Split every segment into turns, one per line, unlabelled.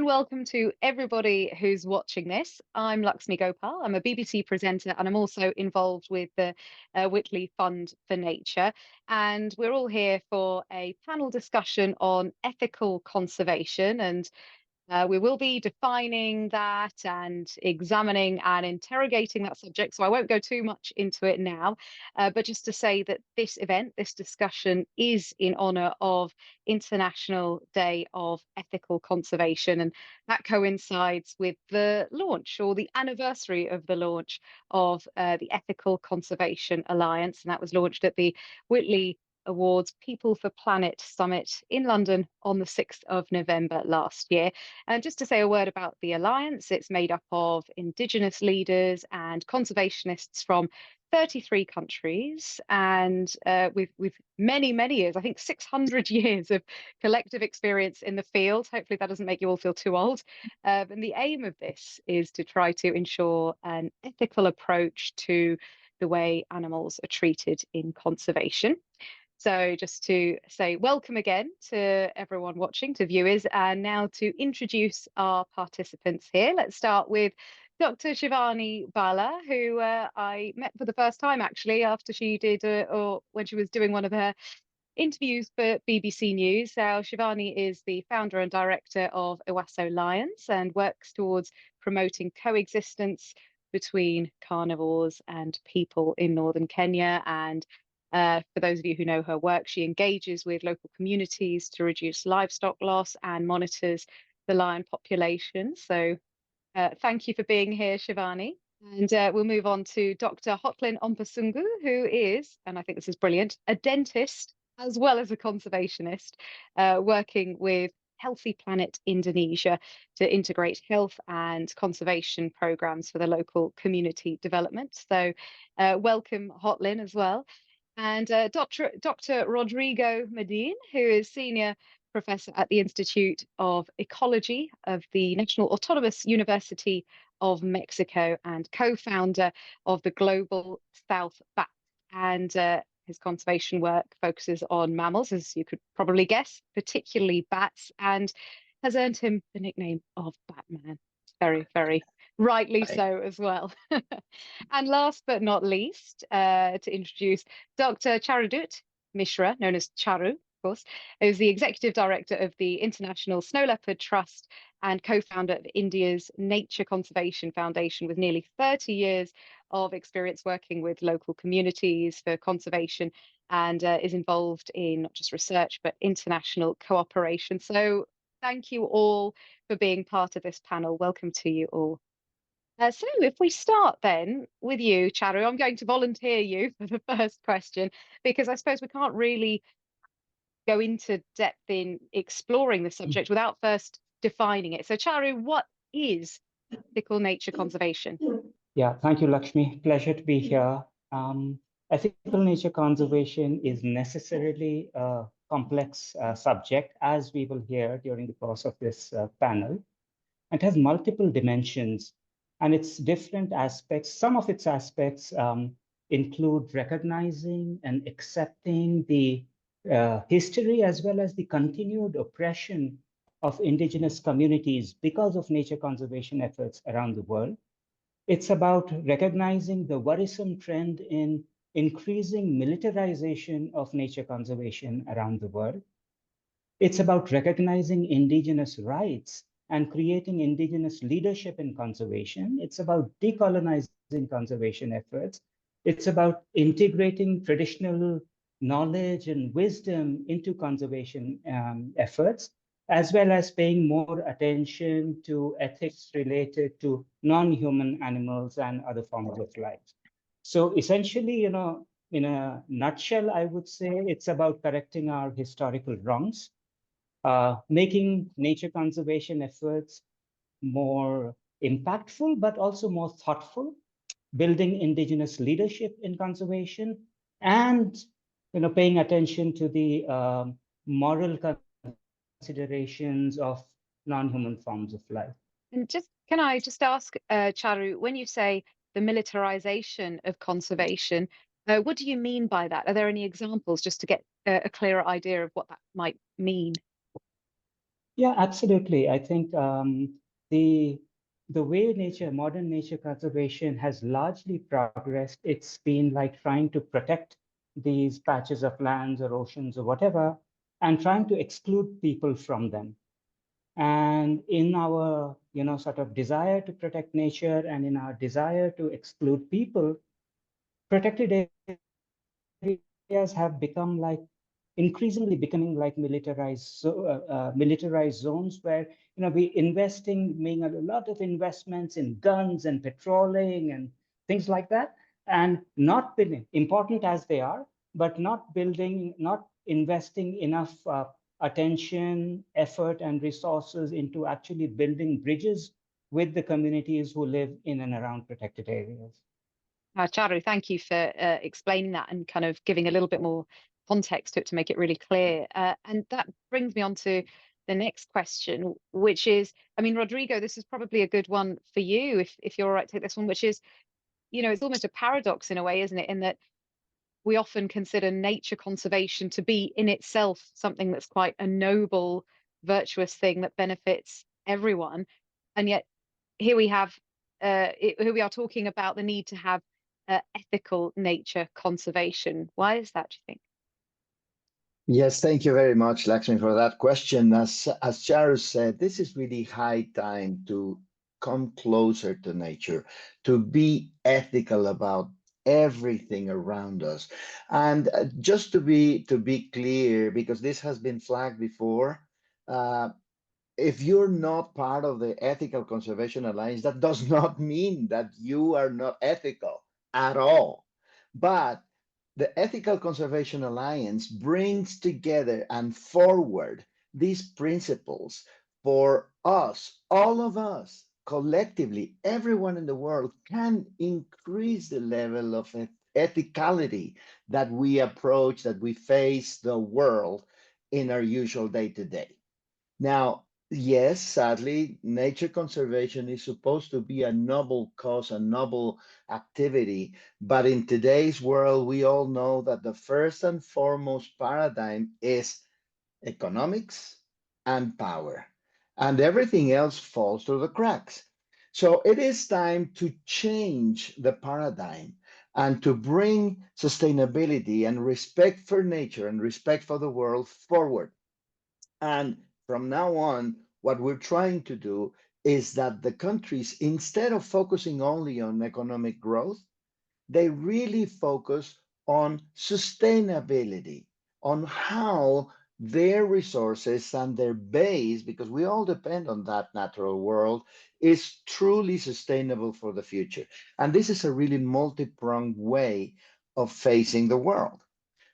welcome to everybody who's watching this. I'm Luxmy Gopal. I'm a BBC presenter and I'm also involved with the Whitley Fund for Nature. And we're all here for a panel discussion on ethical conservation. And we will be defining that and examining and interrogating that subject. So I won't go too much into it now, but just to say that this event, this discussion is in honour of International Day of Ethical Conservation. And that coincides with the launch or the anniversary of the launch of the Ethical Conservation Alliance. And that was launched at the Whitley Awards People for Planet Summit in London on the 6th of November last year. And just to say a word about the Alliance, it's made up of Indigenous leaders and conservationists from 33 countries and with many, many years, I think 600 years of collective experience in the field. Hopefully that doesn't make you all feel too old. And the aim of this is to try to ensure an ethical approach to the way animals are treated in conservation. So just to say welcome again to everyone watching, to viewers, and now to introduce our participants here. Let's start with Dr. Shivani Bhalla, who I met for the first time actually after she did, or when she was doing one of her interviews for BBC News. Now, Shivani is the founder and director of Ewaso Lions and works towards promoting coexistence between carnivores and people in northern Kenya. And for those of you who know her work, she engages with local communities to reduce livestock loss and monitors the lion population. So thank you for being here, Shivani. And we'll move on to Dr. Hotlin Ompusunggu, who is, and I think this is brilliant, a dentist as well as a conservationist, working with Healthy Planet Indonesia to integrate health and conservation programs for the local community development. So welcome, Hotlin, as well. And Dr. Rodrigo Medellin, who is Senior Professor at the Institute of Ecology of the National Autonomous University of Mexico and co-founder of the Global South Bat. And his conservation work focuses on mammals, as you could probably guess, particularly bats, and has earned him the nickname of Batman. Very, very rightly so as well. And last but not least, to introduce Dr. Charu Mishra, known as Charu, of course, who's the Executive Director of the International Snow Leopard Trust and co-founder of India's Nature Conservation Foundation, with nearly 30 years of experience working with local communities for conservation, and is involved in not just research, but international cooperation. So thank you all for being part of this panel. Welcome to you all. So if we start then with you, Charu, I'm going to volunteer you for the first question, because I suppose we can't really go into depth in exploring the subject without first defining it. So Charu, what is ethical nature conservation?
Yeah, thank you, Lakshmi. Pleasure to be here. Ethical nature conservation is necessarily a complex subject, as we will hear during the course of this panel. It has multiple dimensions and its different aspects. Some of its aspects include recognizing and accepting the history as well as the continued oppression of indigenous communities because of nature conservation efforts around the world. It's about recognizing the worrisome trend in increasing militarization of nature conservation around the world. It's about recognizing indigenous rights and creating indigenous leadership in conservation. It's about decolonizing conservation efforts. It's about integrating traditional knowledge and wisdom into conservation efforts, as well as paying more attention to ethics related to non-human animals and other forms of life. So essentially, in a nutshell, I would say it's about correcting our historical wrongs, making nature conservation efforts more impactful, but also more thoughtful, building indigenous leadership in conservation, and paying attention to the moral considerations of non-human forms of life.
And can I just ask, Charu, when you say the militarization of conservation, what do you mean by that? Are there any examples just to get a clearer idea of what that might mean?
Yeah, absolutely. I think the way modern nature conservation has largely progressed, it's been like trying to protect these patches of lands or oceans or whatever, and trying to exclude people from them. And in our, sort of desire to protect nature and in our desire to exclude people, protected areas have become like increasingly becoming like militarized zones where we making a lot of investments in guns and patrolling and things like that, and not building, important as they are, but not investing enough attention, effort, and resources into actually building bridges with the communities who live in and around protected areas.
Charu, thank you for explaining that and kind of giving a little bit more context to it to make it really clear. And that brings me on to the next question, which is, I mean, Rodrigo, this is probably a good one for you, if you're all right to take this one, which is, it's almost a paradox in a way, isn't it? In that we often consider nature conservation to be in itself something that's quite a noble, virtuous thing that benefits everyone. And yet here we have, here we are talking about the need to have ethical nature conservation. Why is that, do you think?
Yes, thank you very much, Laxmi, for that question. As Charu said, this is really high time to come closer to nature, to be ethical about everything around us. And just to be clear, because this has been flagged before, uh, if you're not part of the Ethical Conservation Alliance, that does not mean that you are not ethical at all. But the Ethical Conservation Alliance brings together and forward these principles for us, all of us, collectively, everyone in the world can increase the level of ethicality that we approach, that we face the world in our usual day to day. Now, yes, sadly, nature conservation is supposed to be a noble cause, a noble activity. But in today's world, we all know that the first and foremost paradigm is economics and power, and everything else falls through the cracks. So it is time to change the paradigm and to bring sustainability and respect for nature and respect for the world forward. And from now on, what we're trying to do is that the countries, instead of focusing only on economic growth, they really focus on sustainability, on how their resources and their base, because we all depend on that natural world, is truly sustainable for the future. And this is a really multi-pronged way of facing the world.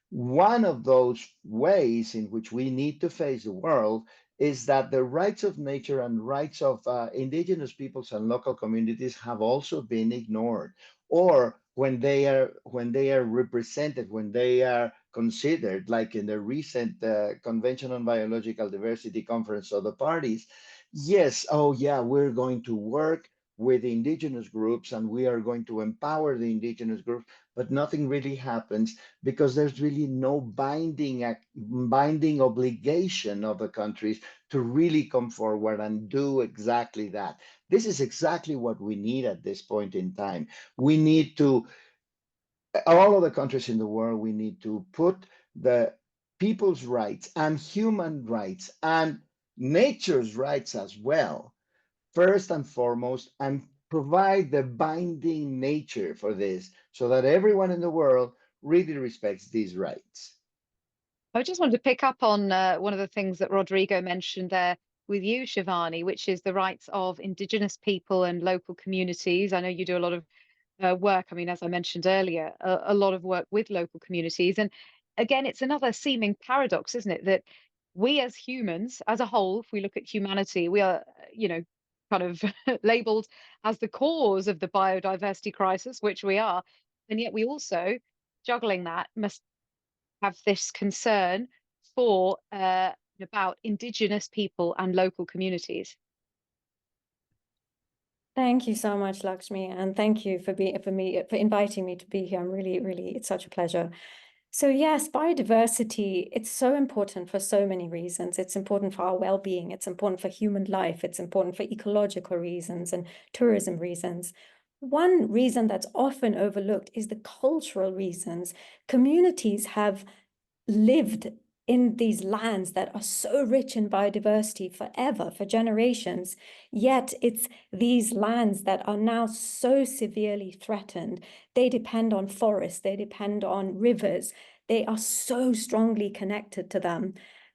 One of those ways in which we need to face the world is that the rights of nature and rights of indigenous peoples and local communities have also been ignored, or when they are represented, when they are considered, like in the recent Convention on Biological Diversity conference of the parties. Yes, oh yeah, we're going to work with indigenous groups and we are going to empower the indigenous groups, but nothing really happens because there's really no binding obligation of the countries to really come forward and do exactly that. This is exactly what we need at this point in time. We need to, all of the countries in the world, we need to put the people's rights and human rights and nature's rights as well first and foremost, and provide the binding nature for this so that everyone in the world really respects these rights.
I just wanted to pick up on one of the things that Rodrigo mentioned there with you, Shivani, which is the rights of Indigenous people and local communities. I know you do a lot of work. I mean, as I mentioned earlier, a lot of work with local communities. And again, it's another seeming paradox, isn't it? That we as humans, as a whole, if we look at humanity, we are, kind of labeled as the cause of the biodiversity crisis, which we are. And yet we also, juggling that, must have this concern for about Indigenous people and local communities.
Thank you so much, Lakshmi, and thank you for inviting me to be here. I'm really, it's such a pleasure. So yes, biodiversity, it's so important for so many reasons. It's important for our well-being, it's important for human life, it's important for ecological reasons and tourism reasons. One reason that's often overlooked is the cultural reasons. Communities have lived in these lands that are so rich in biodiversity forever, for generations, yet it's these lands that are now so severely threatened. They depend on forests, they depend on rivers, they are so strongly connected to them.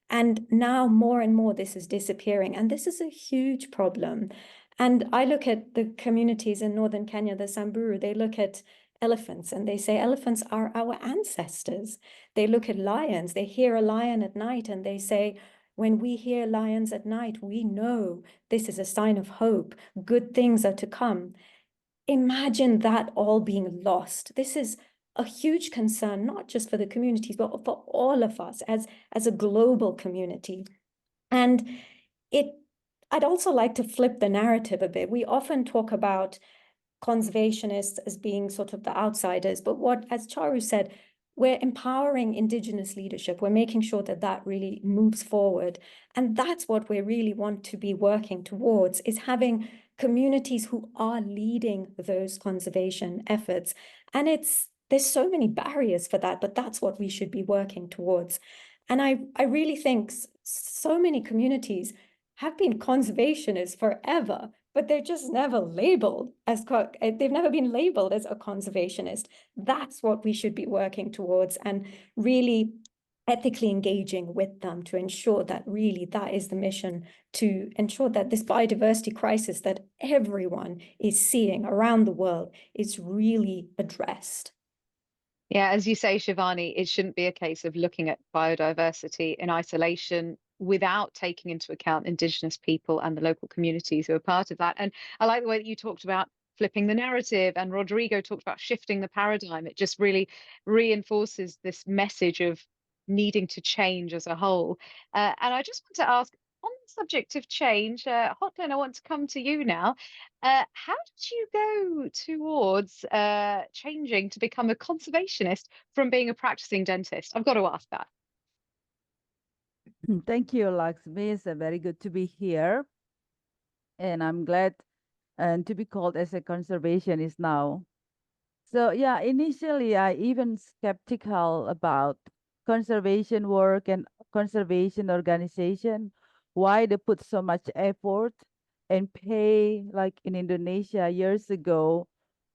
And now more and more this is disappearing, and this is a huge problem. And I look at the communities in northern Kenya, the Samburu, they look at elephants and they say elephants are our ancestors. They look at lions, they hear a lion at night and they say, when we hear lions at night, we know this is a sign of hope. Good things are to come. Imagine that all being lost. This is a huge concern, not just for the communities, but for all of us as a global community. And I'd also like to flip the narrative a bit. We often talk about conservationists as being sort of the outsiders, but what, as Charu said, we're empowering Indigenous leadership. We're making sure that that really moves forward. And that's what we really want to be working towards, is having communities who are leading those conservation efforts. And there's so many barriers for that, but that's what we should be working towards. And I really think so many communities have been conservationists forever, but they're just never labeled as, they've never been labeled as a conservationist. That's what we should be working towards, and really ethically engaging with them to ensure that really that is the mission, to ensure that this biodiversity crisis that everyone is seeing around the world is really addressed.
Yeah, as you say, Shivani, it shouldn't be a case of looking at biodiversity in isolation without taking into account Indigenous people and the local communities who are part of that. And I like the way that you talked about flipping the narrative, and Rodrigo talked about shifting the paradigm. It just really reinforces this message of needing to change as a whole. And I just want to ask, on the subject of change, Hotlin, I want to come to you now. How did you go towards changing to become a conservationist from being a practicing dentist? I've got to ask that.
Thank you, Luxmy. It's very good to be here. And I'm glad to be called as a conservationist now. So yeah, initially I even skeptical about conservation work and conservation organization, why they put so much effort and pay, like in Indonesia years ago,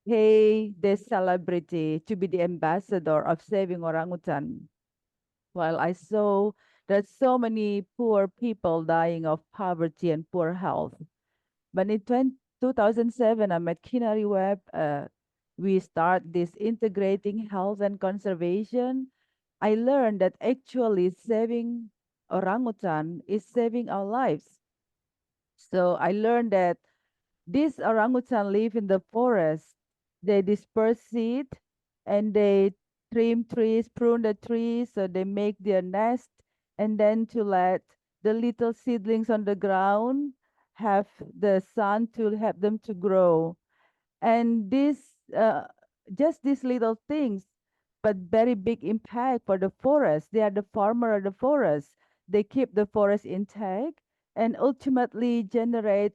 pay the celebrity to be the ambassador of saving orangutan. While I saw that so many poor people dying of poverty and poor health. But in 2007, I'm at Kinari Web. We start this integrating health and conservation. I learned that actually saving orangutan is saving our lives. So I learned that these orangutan live in the forest. They disperse seed and they trim trees, prune the trees, so they make their nest, and then to let the little seedlings on the ground have the sun to help them to grow. And this, just these little things, but very big impact for the forest. They are the farmer of the forest. They keep the forest intact and ultimately generate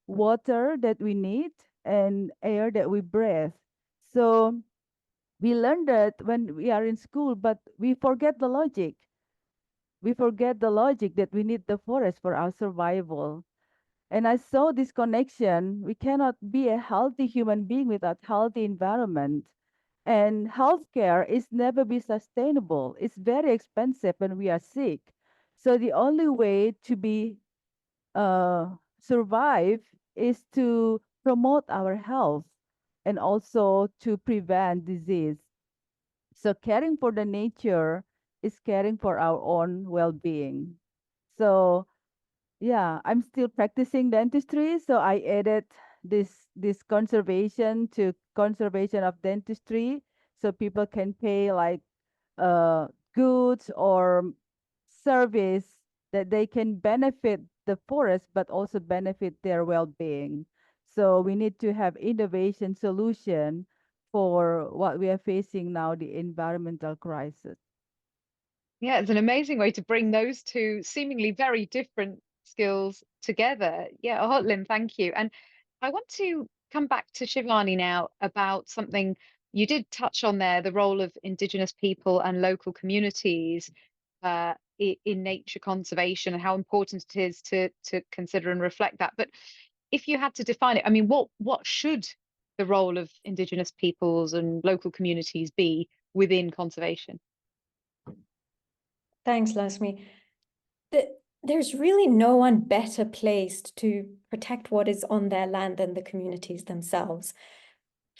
water that we need and air that we breathe. So we learn that when we are in school, but we forget the logic. We forget the logic that we need the forest for our survival. And I saw this connection. We cannot be a healthy human being without healthy environment. And healthcare is never be sustainable. It's very expensive when we are sick. So the only way to be survive is to promote our health and also to prevent disease. So caring for the nature is caring for our own well-being. So yeah, I'm still practicing dentistry, so I added this conservation to conservation of dentistry, so people can pay like uh goods or service that they can benefit the forest but also benefit their well-being. So we need to have innovation solution for what we are facing now, the environmental crisis.
Yeah, it's an amazing way to bring those two seemingly very different skills together. Yeah, Hotlin, thank you. And I want to come back to Shivani now about something you did touch on there, the role of Indigenous people and local communities in nature conservation and how important it is to consider and reflect that. But if you had to define it, I mean, what should the role of Indigenous peoples and local communities be within conservation?
Thanks, Luxmy. There's really no one better placed to protect what is on their land than the communities themselves.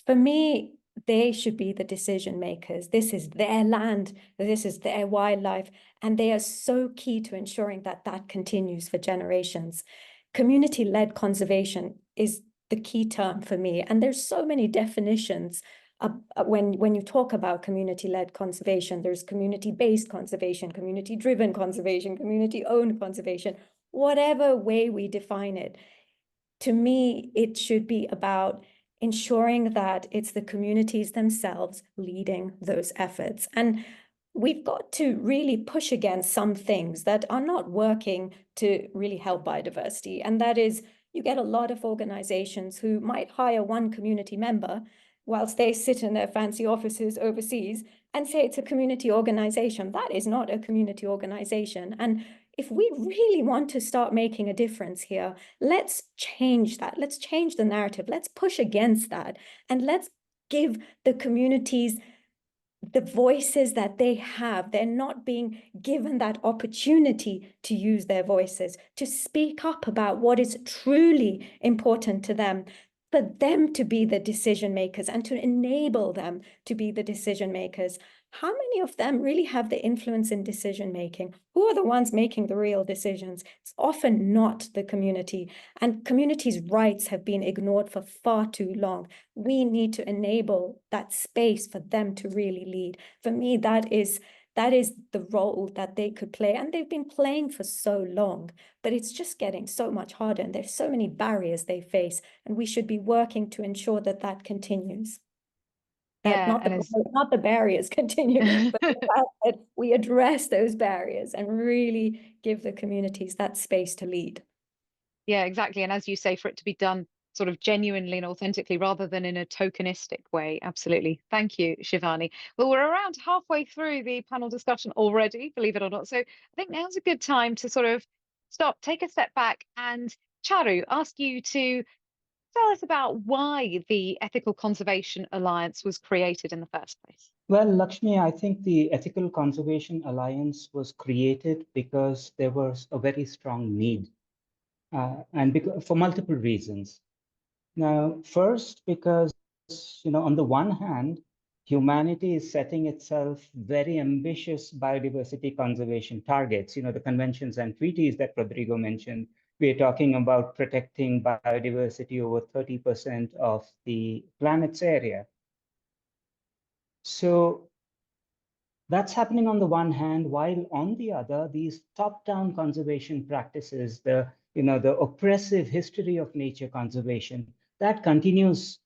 For me, they should be the decision makers. This is their land, this is their wildlife, and they are so key to ensuring that that continues for generations. Community-led conservation is the key term for me, and there's so many definitions. When you talk about community-led conservation, there's community-based conservation, community-driven conservation, community-owned conservation, whatever way we define it. To me, it should be about ensuring that it's the communities themselves leading those efforts. And we've got to really push against some things that are not working to really help biodiversity. And that is, you get a lot of organizations who might hire one community member whilst they sit in their fancy offices overseas and say it's a community organization. That is not a community organization. And if we really want to start making a difference here, let's change that. Let's change the narrative. Let's push against that. And let's give the communities the voices that they have. They're not being given that opportunity to use their voices, to speak up about what is truly important to them, for them to be the decision makers and to enable them to be the decision makers. How many of them really have the influence in decision making? Who are the ones making the real decisions? It's often not the community, and communities' rights have been ignored for far too long. We need to enable that space for them to really lead. For me, that is the role that they could play, and they've been playing for so long, but it's just getting so much harder, and there's so many barriers they face, and we should be working to ensure that that continues.
Yeah,
Not the barriers continue, but the fact that we address those barriers and really give the communities that space to lead.
yeah, exactly. And as you say, for it to be done sort of genuinely and authentically rather than in a tokenistic way. Absolutely. Thank you, Shivani. Well, we're around halfway through the panel discussion already, believe it or not. So I think now's a good time to sort of stop, take a step back, and Charu, ask you to tell us about why the Ethical Conservation Alliance was created in the first place.
Well, Lakshmi, I think the Ethical Conservation Alliance was created because there was a very strong need, and for multiple reasons. Now, first, because, on the one hand, humanity is setting itself very ambitious biodiversity conservation targets, the conventions and treaties that Rodrigo mentioned. We're talking about protecting biodiversity over 30% of the planet's area. So that's happening on the one hand, while on the other, these top-down conservation practices, the oppressive history of nature conservation, that continues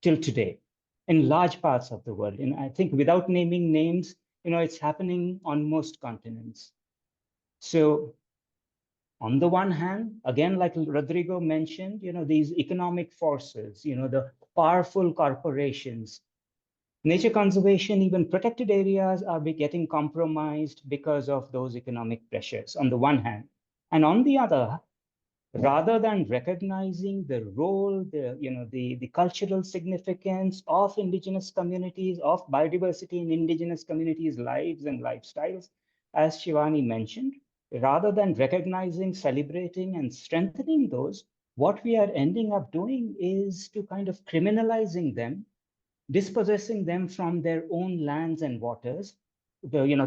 till today in large parts of the world. And I think without naming names, it's happening on most continents. So on the one hand, again, like Rodrigo mentioned, these economic forces, the powerful corporations, nature conservation, even protected areas are getting compromised because of those economic pressures on the one hand. And on the other, rather than recognizing the role, the cultural significance of indigenous communities, of biodiversity in indigenous communities' lives and lifestyles, as Shivani mentioned, rather than recognizing, celebrating, and strengthening those, what we are ending up doing is to kind of criminalizing them, dispossessing them from their own lands and waters,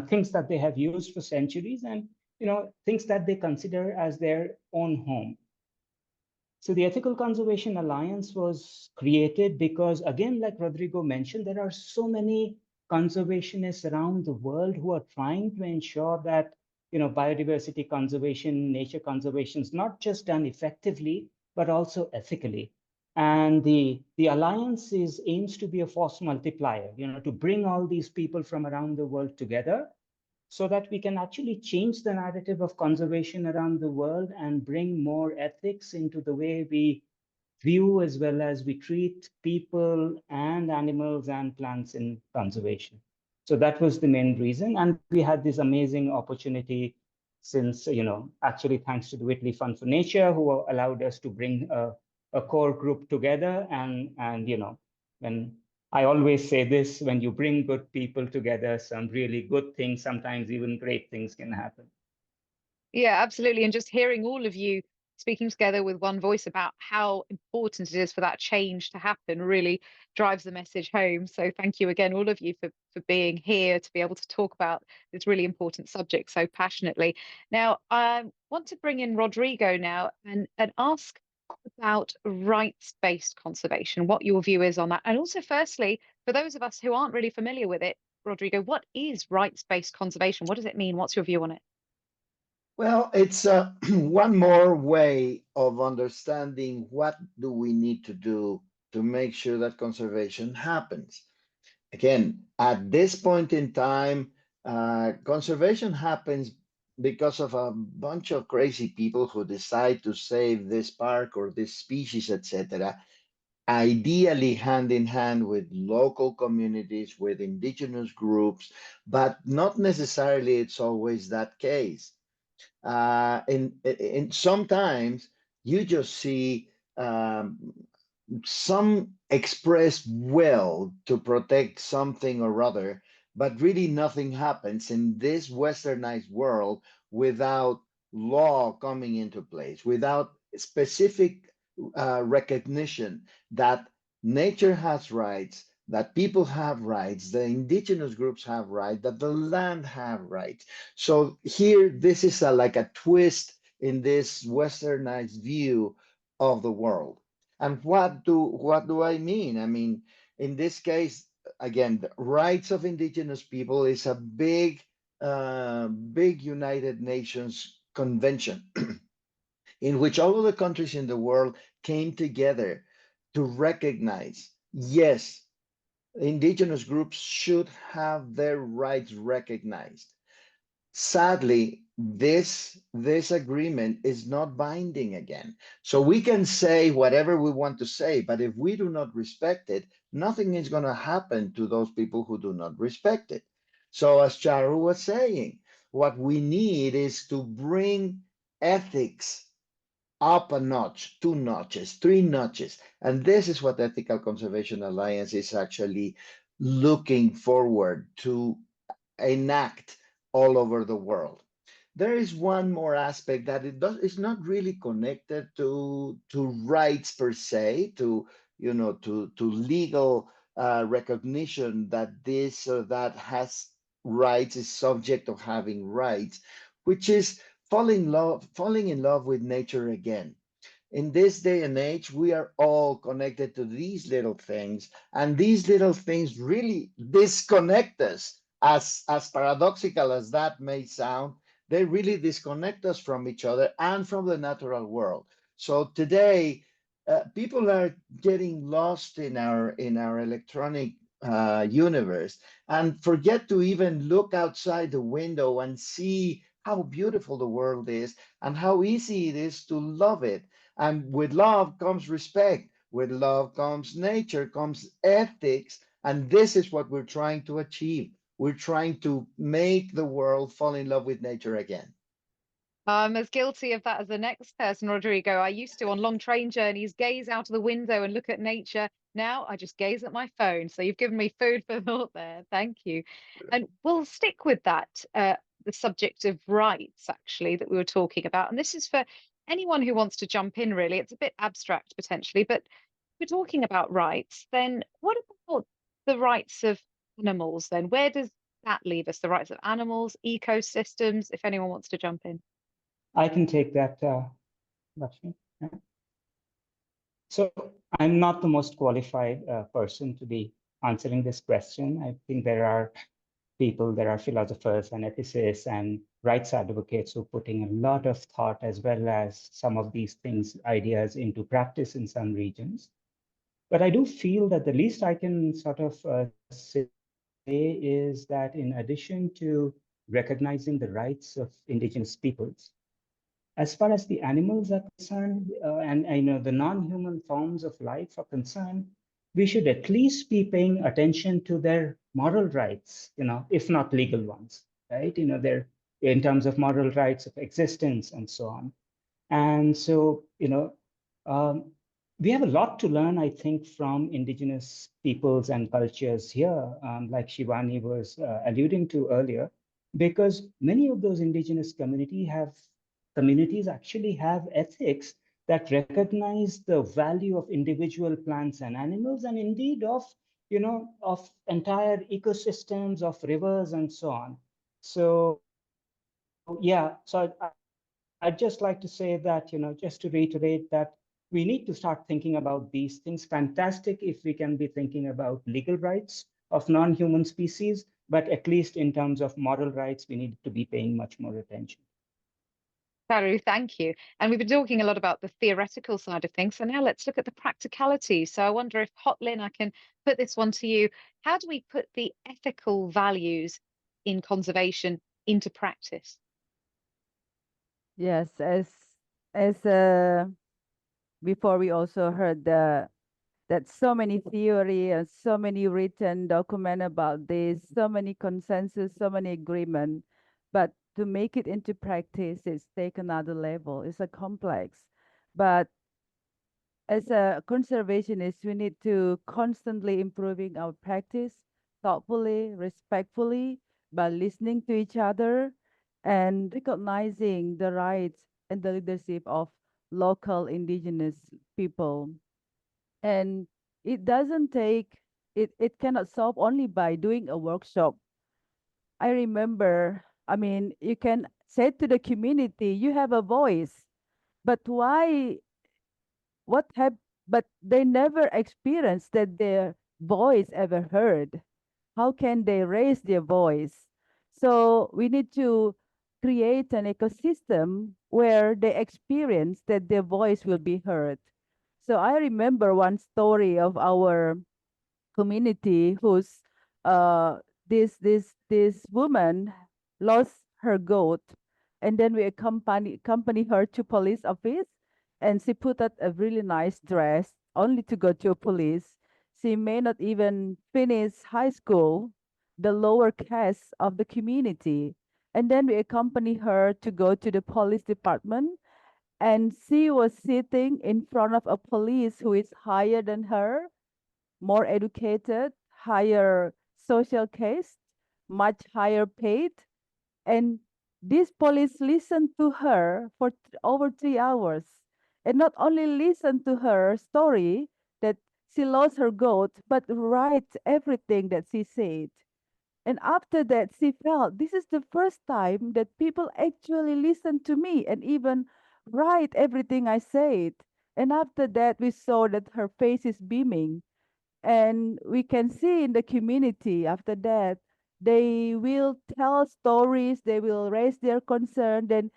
things that they have used for centuries, and things that they consider as their own home. So the Ethical Conservation Alliance was created because, again, like Rodrigo mentioned, there are so many conservationists around the world who are trying to ensure that biodiversity conservation, nature conservation is not just done effectively, but also ethically. And the alliance aims to be a force multiplier, to bring all these people from around the world together so that we can actually change the narrative of conservation around the world and bring more ethics into the way we view as well as we treat people and animals and plants in conservation. So that was the main reason. And we had this amazing opportunity since, actually thanks to the Whitley Fund for Nature, who allowed us to bring a core group together. And when I always say this, when you bring good people together, some really good things, sometimes even great things can happen.
Yeah, absolutely. And just hearing all of you speaking together with one voice about how important it is for that change to happen really drives the message home. So thank you again, all of you, for being here to be able to talk about this really important subject so passionately. Now, I want to bring in Rodrigo now and ask about rights-based conservation, what your view is on that. And also, firstly, for those of us who aren't really familiar with it, Rodrigo, what is rights-based conservation? What does it mean? What's your view on it?
Well, it's one more way of understanding what do we need to do to make sure that conservation happens. Again, at this point in time, conservation happens because of a bunch of crazy people who decide to save this park or this species, etc., ideally hand in hand with local communities, with indigenous groups, but not necessarily it's always that case. And sometimes you just see some express will to protect something or other, but really nothing happens in this westernized world without law coming into place, without specific recognition that nature has rights, that people have rights, the indigenous groups have rights, that the land have rights. So here, this is like a twist in this westernized view of the world. And what do I mean? I mean, in this case, again, the rights of indigenous people is a big United Nations convention in which all of the countries in the world came together to recognize, yes, indigenous groups should have their rights recognized. Sadly, this agreement is not binding again. So we can say whatever we want to say, but if we do not respect it, nothing is going to happen to those people who do not respect it. So as Charu was saying, what we need is to bring ethics up a notch, 2 notches, 3 notches. And this is what Ethical Conservation Alliance is actually looking forward to enact all over the world. There is one more aspect that it's not really connected to rights per se, to legal recognition that this or that has rights, is subject of having rights, which is falling in love with nature again. In this day and age, we are all connected to these little things, and these little things really disconnect us. As paradoxical as that may sound, they really disconnect us from each other and from the natural world. So today, people are getting lost in our electronic universe and forget to even look outside the window and see how beautiful the world is and how easy it is to love it. And with love comes respect. With love comes nature, comes ethics. And this is what we're trying to achieve. We're trying to make the world fall in love with nature again.
I'm as guilty of that as the next person, Rodrigo. I used to, on long train journeys, gaze out of the window and look at nature. Now I just gaze at my phone. So you've given me food for thought there. Thank you. And we'll stick with that, the subject of rights, actually, that we were talking about. And this is for anyone who wants to jump in, really. It's a bit abstract potentially, but if we're talking about rights, then what about the rights of animals then? Where does that leave us? The rights of animals, ecosystems, if anyone wants to jump in.
I can take that, Lakshmi. Yeah. So I'm not the most qualified person to be answering this question. I think there are philosophers and ethicists and rights advocates who are putting a lot of thought as well as some of these things, ideas into practice in some regions. But I do feel that the least I can sort of say is that in addition to recognizing the rights of indigenous peoples. As far as the animals are concerned, and I know the non-human forms of life are concerned, we should at least be paying attention to their moral rights, if not legal ones, right? Their in terms of moral rights of existence and so on. And so, um, we have a lot to learn, I think, from indigenous peoples and cultures here, like Shivani was alluding to earlier, because many of those indigenous communities actually have ethics that recognize the value of individual plants and animals, and indeed of entire ecosystems, of rivers and so on. So yeah, so I'd just like to say that, just to reiterate that we need to start thinking about these things. Fantastic if we can be thinking about legal rights of non-human species, but at least in terms of moral rights, we need to be paying much more attention.
Charu, thank you. And we've been talking a lot about the theoretical side of things. So now let's look at the practicality. So I wonder if, Hotlin, I can put this one to you. How do we put the ethical values in conservation into practice?
Yes, as before we also heard that so many theory and so many written document about this, so many consensus, so many agreement, but to make it into practice, it's take another level. It's a complex, but as a conservationist, we need to constantly improving our practice thoughtfully, respectfully, by listening to each other and recognizing the rights and the leadership of local indigenous people. And it doesn't take it cannot solve only by doing a workshop. I remember, I mean, you can say to the community, you have a voice, but why what have but they never experienced that their voice ever heard. How can they raise their voice? So we need to create an ecosystem where they experience that their voice will be heard. So I remember one story of our community who's uh this woman lost her goat, and then we accompany her to police office, and she put out a really nice dress only to go to police. She may not even finish high school, the lower caste of the community, and then we accompany her to go to the police department, and she was sitting in front of a police who is higher than her, more educated, higher social caste, much higher paid. And this police listened to her for over 3 hours. And not only listened to her story that she lost her goat, but write everything that she said. And after that, she felt this is the first time that people actually listen to me and even write everything I said. And after that, we saw that her face is beaming, and we can see in the community after that they will tell stories, they will raise their concern, then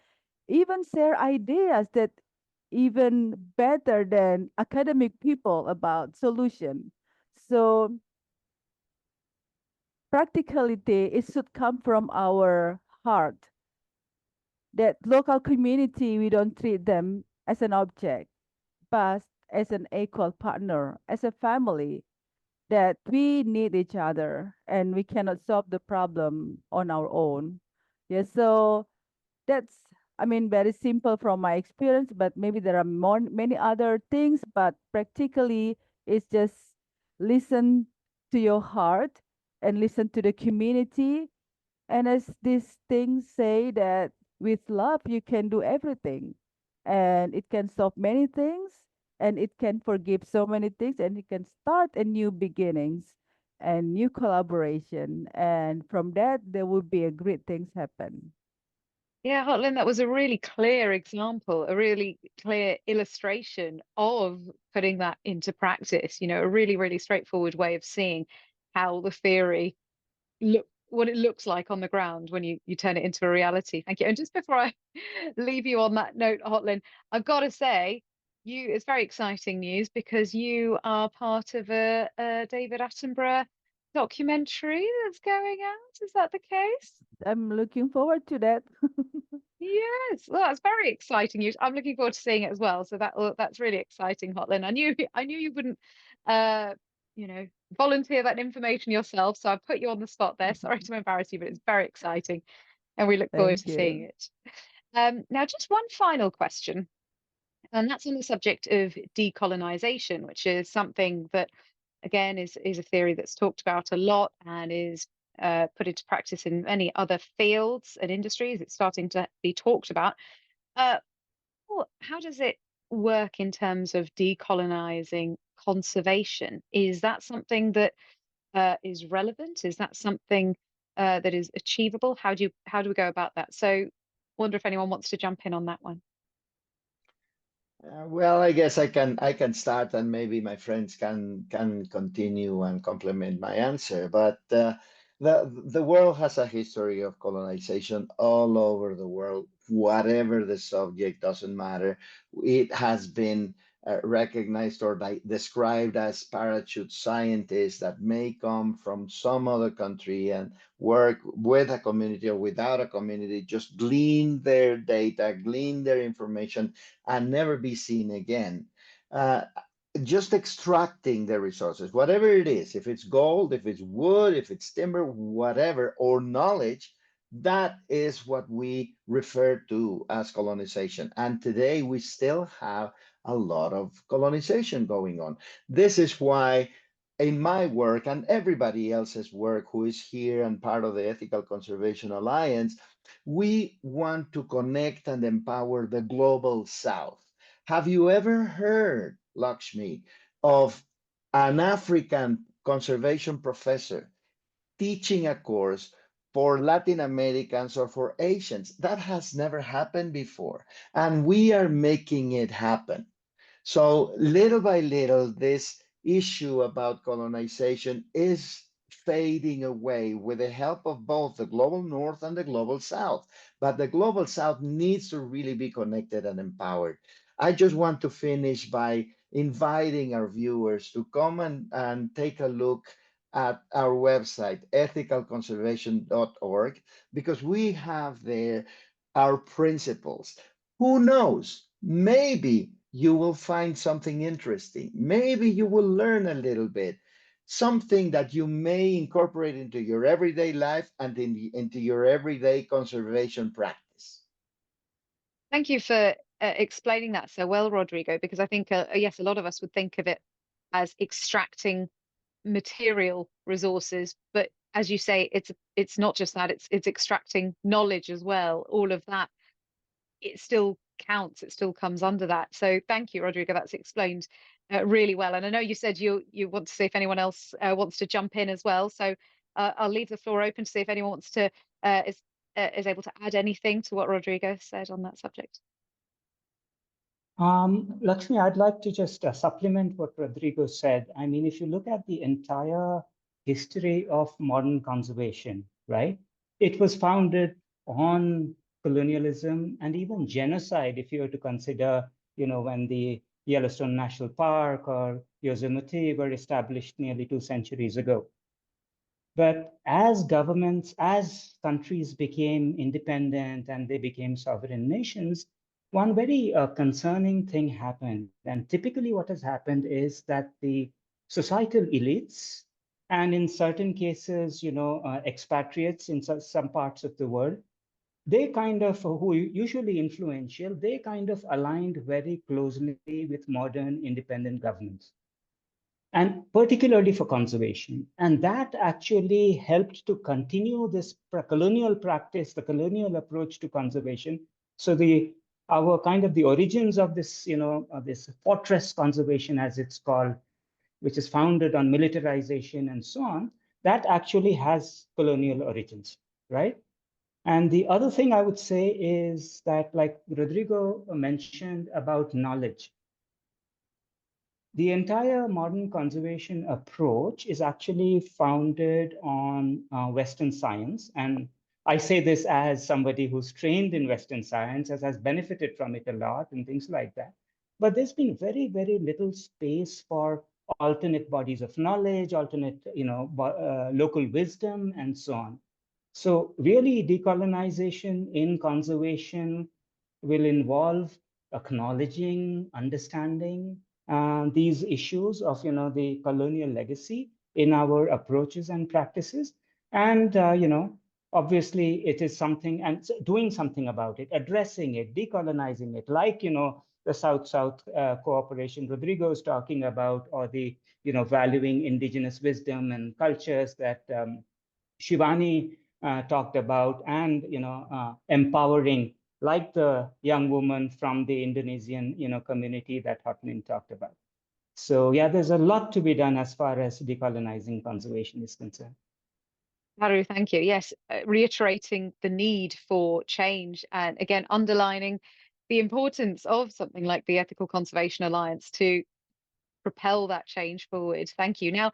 even share ideas that even better than academic people about solution. So practicality, it should come from our heart, that local community, we don't treat them as an object but as an equal partner, as a family, that we need each other and we cannot solve the problem on our own. Yeah, so that's, I mean, very simple from my experience, but maybe there are many other things, but practically it's just listen to your heart and listen to the community. And as these things say that with love you can do everything, and it can solve many things, and it can forgive so many things, and it can start a new beginnings and new collaboration, and from that there will be a great things happen.
Yeah, Hotlin, that was a really clear example, a really clear illustration of putting that into practice, a really, really straightforward way of seeing how the theory what it looks like on the ground when you turn it into a reality. Thank you. And just before I leave you on that note, Hotlin, I've got to say, it's very exciting news because you are part of a David Attenborough documentary that's going out. Is that the case?
I'm looking forward to that.
Yes, well, that's very exciting news. I'm looking forward to seeing it as well. So that's really exciting, Hotlin. I knew you wouldn't uh you know volunteer that information yourself, so I put you on the spot there. Sorry to embarrass you, but it's very exciting and we look forward
Thank
to seeing
you.
it. Now just one final question, and that's on the subject of decolonization, which is something that again is a theory that's talked about a lot and is put into practice in many other fields and industries. It's starting to be talked about. Uh, how does it work in terms of decolonizing conservation? Is that something that is relevant? Is that something that is achievable? How do we go about that? So, wonder if anyone wants to jump in on that one.
Well, I guess I can start, and maybe my friends can continue and complement my answer. But the world has a history of colonization all over the world. Whatever the subject, doesn't matter. It has been recognized or described as parachute scientists that may come from some other country and work with a community or without a community, just glean their data, glean their information, and never be seen again. Uh, just extracting the resources, whatever it is, if it's gold, if it's wood, if it's timber, whatever, or knowledge, that is what we refer to as colonization. And today we still have a lot of colonization going on. This is why in my work and everybody else's work who is here and part of the Ethical Conservation Alliance, we want to connect and empower the global South. Have you ever heard, Lakshmi, of an African conservation professor teaching a course for Latin Americans or for Asians? That has never happened before, and we are making it happen. So little by little, this issue about colonization is fading away with the help of both the global North and the global South. But the global South needs to really be connected and empowered. I just want to finish by inviting our viewers to come and take a look at our website, ethicalconservation.org, because we have there our principles. Who knows? Maybe you will find something interesting. Maybe you will learn a little bit, something that you may incorporate into your everyday life and into your everyday conservation practice.
Thank you for explaining that so well, Rodrigo, because I think, yes, a lot of us would think of it as extracting material resources, but as you say, it's not just that, it's extracting knowledge as well. All of that, it still counts, it still comes under that. So thank you, Rodrigo, that's explained really well. And I know you said you want to see if anyone else wants to jump in as well. So I'll leave the floor open to see if anyone wants to is able to add anything to what Rodrigo said on that subject.
Lakshmi, I'd like to just supplement what Rodrigo said. I mean, if you look at the entire history of modern conservation, right, it was founded on colonialism and even genocide, if you were to consider, when the Yellowstone National Park or Yosemite were established nearly 2 centuries ago. But as governments, as countries became independent and they became sovereign nations, one very concerning thing happened. And typically what has happened is that the societal elites, and in certain cases, expatriates in some parts of the world, they kind of, who are usually influential, they kind of aligned very closely with modern independent governments, and particularly for conservation. And that actually helped to continue this colonial practice, the colonial approach to conservation. So our kind of the origins of this, this fortress conservation, as it's called, which is founded on militarization and so on, that actually has colonial origins, right? And the other thing I would say is that, like Rodrigo mentioned about knowledge, the entire modern conservation approach is actually founded on Western science. And I say this as somebody who's trained in Western science, as has benefited from it a lot and things like that. But there's been very, very little space for alternate bodies of knowledge, alternate, local wisdom, and so on. So really, decolonization in conservation will involve acknowledging, understanding these issues of, the colonial legacy in our approaches and practices. And, obviously it is something, and doing something about it, addressing it, decolonizing it, like, the South-South cooperation Rodrigo is talking about, or the, valuing indigenous wisdom and cultures that Shivani talked about, and, empowering, like the young woman from the Indonesian, community that Hotlin talked about. So yeah, there's a lot to be done as far as decolonizing conservation is concerned.
Charu, thank you. Yes, reiterating the need for change, and again, underlining the importance of something like the Ethical Conservation Alliance to propel that change forward. Thank you. Now,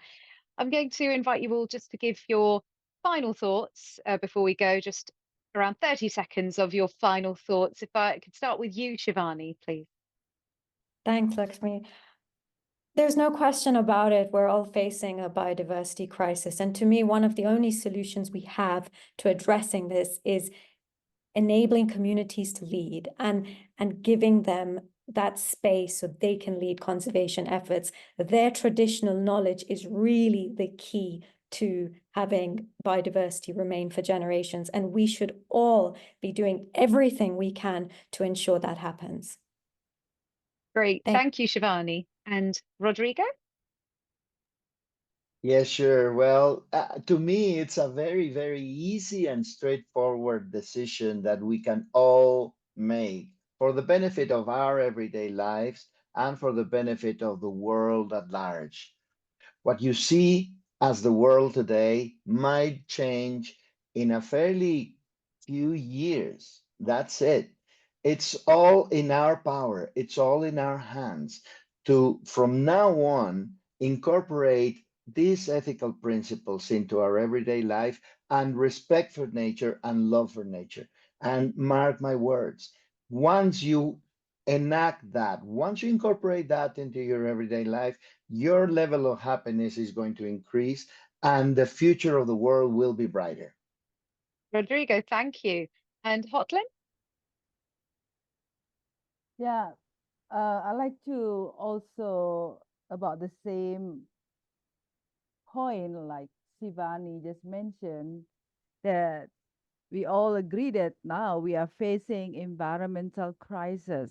I'm going to invite you all just to give your final thoughts before we go, just around 30 seconds of your final thoughts. If I could start with you, Shivani, please.
Thanks, Luxmy. There's no question about it. We're all facing a biodiversity crisis. And to me, one of the only solutions we have to addressing this is enabling communities to lead and giving them that space so they can lead conservation efforts. Their traditional knowledge is really the key to having biodiversity remain for generations. And we should all be doing everything we can to ensure that happens.
Great. Thank you, Shivani. And Rodrigo?
Yeah, sure. Well, to me, it's a very, very easy and straightforward decision that we can all make for the benefit of our everyday lives and for the benefit of the world at large. What you see as the world today might change in a fairly few years. That's it. It's all in our power. It's all in our hands to, from now on, incorporate these ethical principles into our everyday life and respect for nature and love for nature. And mark my words, once you enact that, once you incorporate that into your everyday life, your level of happiness is going to increase and the future of the world will be brighter.
Rodrigo, thank you. And Hotlin?
Yeah, I like to also about the same point like Shivani just mentioned, that we all agree that now we are facing environmental crisis,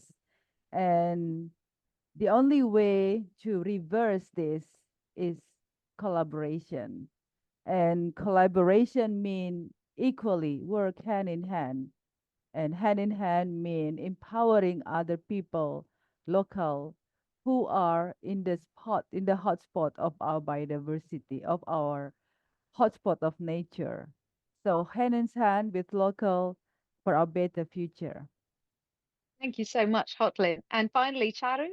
and the only way to reverse this is collaboration. And collaboration mean equally work hand in hand, and hand in hand mean empowering other people, local, who are in the hotspot of our biodiversity, of our hotspot of nature. So hand in hand with local for a better future.
Thank you so much, Hotlin. And finally, Charu?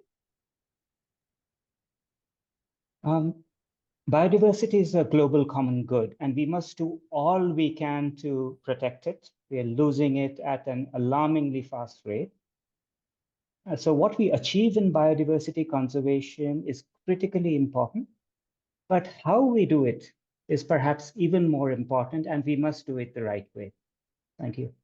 Biodiversity is a global common good, and we must do all we can to protect it. We are losing it at an alarmingly fast rate. So what we achieve in biodiversity conservation is critically important, but how we do it is perhaps even more important, and we must do it the right way. Thank you.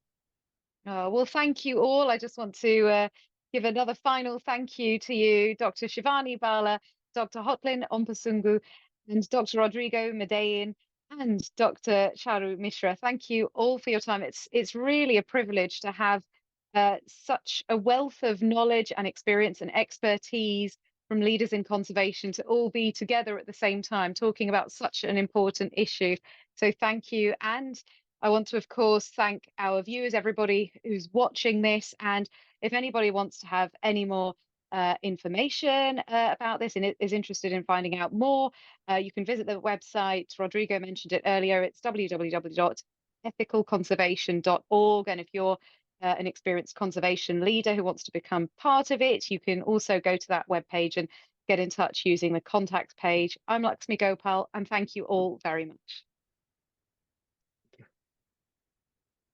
Well, thank you all. I just want to give another final thank you to you, Dr. Shivani Bhalla, Dr. Hotlin Ompusunggu, and Dr. Rodrigo Medellin, and Dr. Charu Mishra. Thank you all for your time. It's really a privilege to have such a wealth of knowledge and experience and expertise from leaders in conservation to all be together at the same time talking about such an important issue. So thank you. And I want to, of course, thank our viewers, everybody who's watching this. And if anybody wants to have any more information about this and is interested in finding out more, you can visit the website. Rodrigo mentioned it earlier. It's www.ethicalconservation.org. And if you're an experienced conservation leader who wants to become part of it, you can also go to that webpage and get in touch using the contact page. I'm Luxmy Gopal, and thank you all very much.